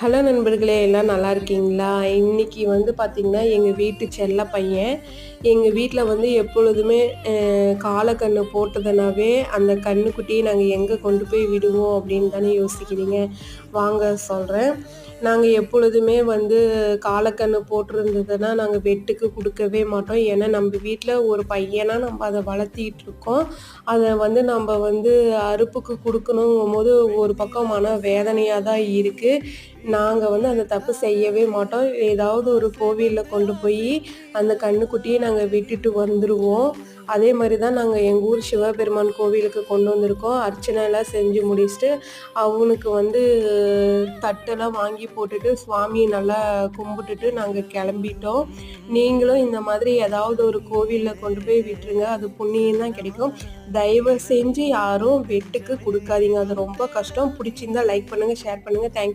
Hello நண்பர்களே, எல்லாம் நல்லா இருக்கீங்களா? இன்னைக்கு பார்த்தீங்கன்னா, எங்க வீட்டு செல்ல பையன் எங்க வீட்ல எப்பொழுதுமே காளக்கன்னு போட்டதுனாவே, அந்த கன்னுக்குட்டிய நாங்க எங்க கொண்டு போய் விடுவோம் அப்படின்னு தானே யோசிக்கிறீங்க. வாங்க சொல்றேன். நாங்க எப்பொழுதுமே காளக்கன்னு போட்டிருந்ததுன்னா, நாங்க வெட்டுக்கு குடுக்கவே மாட்டோம். ஏன்னா, நம்ப வீட்ல ஒரு பையனா நம்ப அத வளர்த்திட்டு இருக்கோம். அத நம்ப அறுப்புக்கு குடுக்கணுங்கும்போது ஒரு பக்கம் மன வேதனையா தான் இருக்கு. நாங்க அந்த தப்பு செய்யவே மாட்டோம். ஏதாவது ஒரு கோவில்ல கொண்டு போய் அந்த கன்னுக்குட்டிய நாங்க விட்டுட்டு வந்துருவோம். அதே மாரி தான் நாங்க எங்க ஊர் சிவபெருமான் கோவிலுக்கு கொண்டு வந்திருக்கோம். அர்ச்சனைலாம் செஞ்சு முடிச்சுட்டு, அவனுக்கு தட்டெல்லாம் வாங்கி போட்டுட்டு, சுவாமிய நல்லா கும்பிட்டுட்டு நாங்க கெளம்பிட்டோம். நீங்களும் இந்த மாதிரி ஏதாவது ஒரு கோவில்ல கொண்டு போய் விட்டுருங்க. அது புண்ணியம் தான் கிடைக்கும். தயவு செஞ்சு யாரும் வெட்டுக்கு குடுக்காதீங்க. அது ரொம்ப கஷ்டம். புடிச்சிருந்தா லைக் பண்ணுங்க, ஷேர் பண்ணுங்க. Thank you.